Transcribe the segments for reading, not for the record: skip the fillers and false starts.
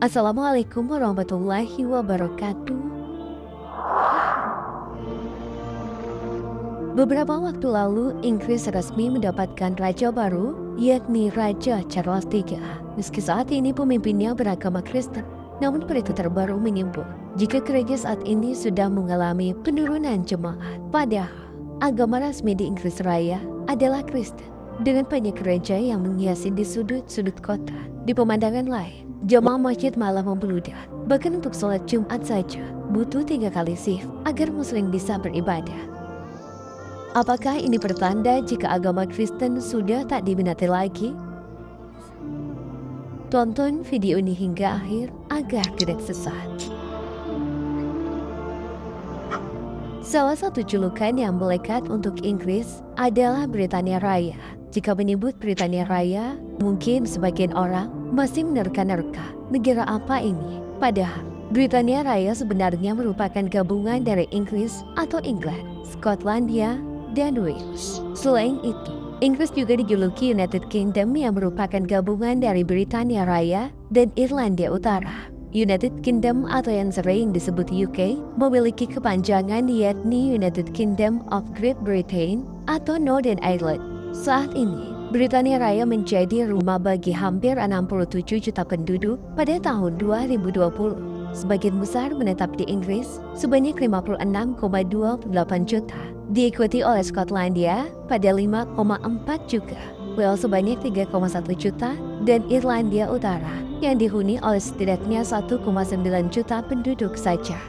Assalamualaikum warahmatullahi wabarakatuh. Beberapa waktu lalu, Inggris resmi mendapatkan raja baru, yakni Raja Charles III. Meski saat ini pemimpinnya beragama Kristen, namun berita terbaru menyebut jika gereja saat ini sudah mengalami penurunan jemaat. Padahal, agama resmi di Inggris Raya adalah Kristen, dengan banyak gereja yang menghiasi di sudut-sudut kota. Di pemandangan lain, jemaah masjid malah membludak. Bahkan untuk sholat Jumat saja, butuh 3 kali shift agar muslim bisa beribadah. Apakah ini pertanda jika agama Kristen sudah tak diminati lagi? Tonton video ini hingga akhir agar tidak sesat. Salah satu julukan yang melekat untuk Inggris adalah Britania Raya. Jika menyebut Britania Raya, mungkin sebagian orang masih menerka-nerka negara apa ini. Padahal, Britania Raya sebenarnya merupakan gabungan dari Inggris atau England, Skotlandia, dan Wales. Selain itu, Inggris juga dijuluki United Kingdom yang merupakan gabungan dari Britania Raya dan Irlandia Utara. United Kingdom atau yang sering disebut UK memiliki kepanjangan yakni United Kingdom of Great Britain atau Northern Ireland. Saat ini, Britania Raya menjadi rumah bagi hampir 67 juta penduduk pada tahun 2020. Sebagian besar menetap di Inggris sebanyak 56,28 juta. Diikuti oleh Skotlandia pada 5,4 juga, Wales sebanyak 3,1 juta, dan Irlandia Utara yang dihuni oleh setidaknya 1,9 juta penduduk saja.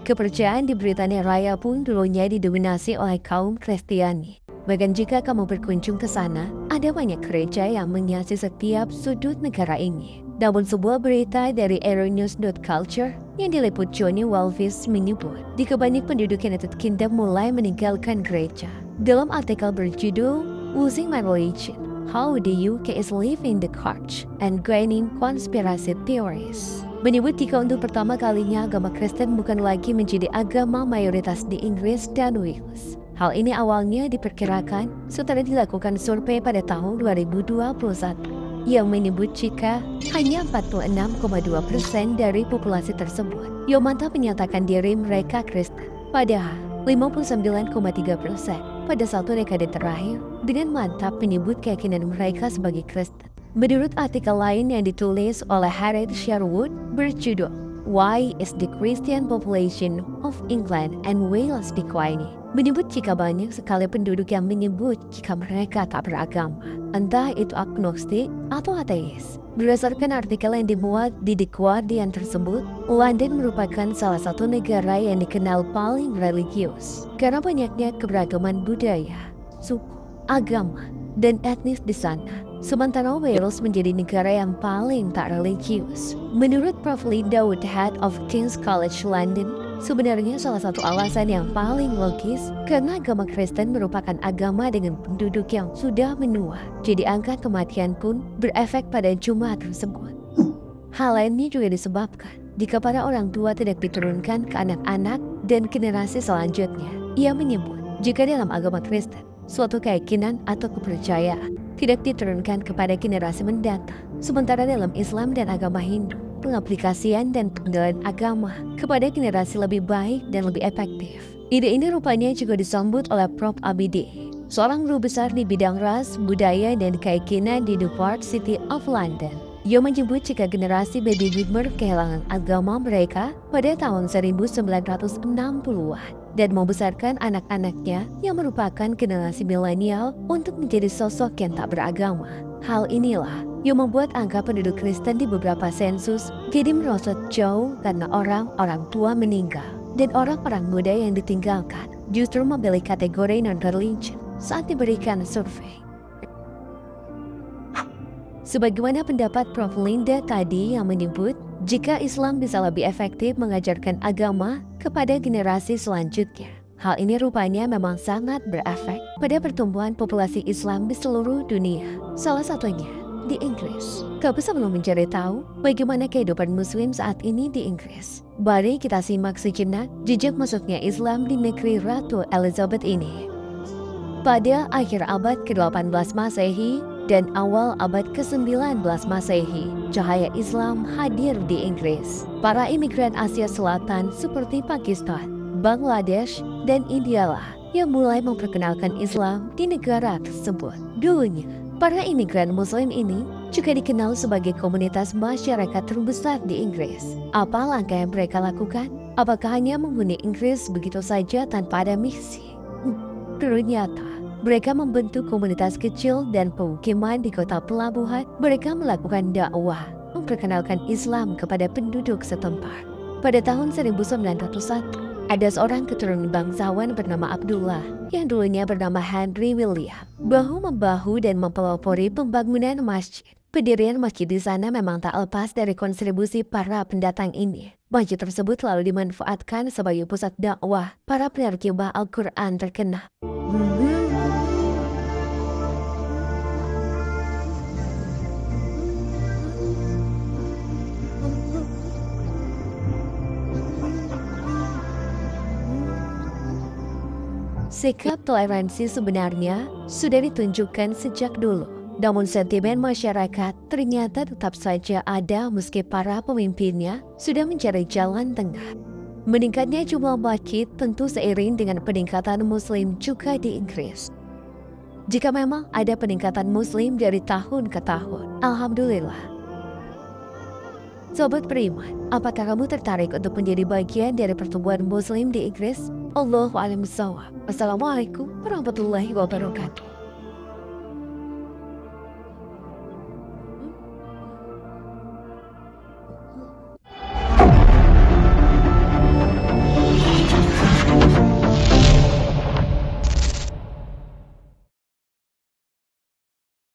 Kepercayaan di Britania Raya pun dulunya didominasi oleh kaum Kristiani. Bahkan jika kamu berkunjung ke sana, ada banyak gereja yang menghiasi setiap sudut negara ini. Namun sebuah berita dari Euronews.culture yang diliput Johnny Walvis menyebut jika banyak penduduk United Kingdom mulai meninggalkan gereja. Dalam artikel berjudul Losing My Religion, How the UK is Leaving the Church and Gaining Conspiracy Theories, menyebut jika untuk pertama kalinya agama Kristen bukan lagi menjadi agama mayoritas di Inggris dan Wales. Hal ini awalnya diperkirakan setelah dilakukan survei pada tahun 2021 yang menyebut jika hanya 46,2% dari populasi tersebut yang mantap menyatakan diri mereka Kristen. Padahal 59,3% pada satu dekade terakhir dengan mantap menyebut keyakinan mereka sebagai Kristen. Menurut artikel lain yang ditulis oleh Harriet Sherwood berjudul Why is the Christian Population of England and Wales Declining, menyebut jika banyak sekali penduduk yang menyebut jika mereka tak beragama, entah itu agnostik atau ateis. Berdasarkan artikel yang dimuat di The Guardian tersebut, London merupakan salah satu negara yang dikenal paling religius karena banyaknya keberagaman budaya, suku, agama, dan etnis di sana. Sementara Wales menjadi negara yang paling tak religius. Menurut Prof. Linda Woodhead of King's College London, sebenarnya salah satu alasan yang paling logis karena agama Kristen merupakan agama dengan penduduk yang sudah menua. Jadi angka kematian pun berefek pada jumlah tersebut. Hal lainnya juga disebabkan jika para orang tua tidak diturunkan ke anak-anak dan generasi selanjutnya. Ia menyebut jika dalam agama Kristen, suatu keyakinan atau kepercayaan tidak diturunkan kepada generasi mendatang. Sementara dalam Islam dan agama Hindu, pengaplikasian dan pengendalian agama kepada generasi lebih baik dan lebih efektif. Ide ini rupanya juga disambut oleh Prof. Abidi, seorang guru besar di bidang ras, budaya, dan keyakinan di Newport City of London. Ia menyebut jika generasi baby boomer kehilangan agama mereka pada tahun 1960-an dan membesarkan anak-anaknya yang merupakan generasi milenial untuk menjadi sosok yang tak beragama. Hal inilah yang membuat angka penduduk Kristen di beberapa sensus jadi merosot jauh karena orang-orang tua meninggal dan orang-orang muda yang ditinggalkan justru memilih kategori non-religion saat diberikan survei. Sebagaimana pendapat Prof. Linda tadi yang menyebut jika Islam bisa lebih efektif mengajarkan agama kepada generasi selanjutnya. Hal ini rupanya memang sangat berefek pada pertumbuhan populasi Islam di seluruh dunia, salah satunya di Inggris. Kamu sebelum mencari tahu bagaimana kehidupan Muslim saat ini di Inggris, mari kita simak sejenak jejak masuknya Islam di negeri Ratu Elizabeth ini. Pada akhir abad ke-18 Masehi, dan awal abad ke-19 Masehi, cahaya Islam hadir di Inggris. Para imigran Asia Selatan seperti Pakistan, Bangladesh, dan India lah yang mulai memperkenalkan Islam di negara tersebut. Dulunya, para imigran Muslim ini juga dikenal sebagai komunitas masyarakat terbesar di Inggris. Apa langkah yang mereka lakukan? Apakah hanya menghuni Inggris begitu saja tanpa ada misi? Ternyata, mereka membentuk komunitas kecil dan pemukiman di kota pelabuhan. Mereka melakukan dakwah, memperkenalkan Islam kepada penduduk setempat. Pada tahun 1901, ada seorang keturunan bangsawan bernama Abdullah yang dulunya bernama Henry William. Bahu-membahu dan mempelopori pembangunan masjid. Pendirian masjid di sana memang tak lepas dari kontribusi para pendatang ini. Masjid tersebut lalu dimanfaatkan sebagai pusat dakwah para penerjemah Al-Quran terkenal. Sikap toleransi sebenarnya sudah ditunjukkan sejak dulu. Namun sentimen masyarakat ternyata tetap saja ada meski para pemimpinnya sudah mencari jalan tengah. Meningkatnya jumlah masjid tentu seiring dengan peningkatan Muslim juga di Inggris. Jika memang ada peningkatan Muslim dari tahun ke tahun, alhamdulillah. Sobat beriman, apakah kamu tertarik untuk menjadi bagian dari pertumbuhan Muslim di Inggris? Allahu a'lam bishawab. Wassalamualaikum warahmatullahi wabarakatuh.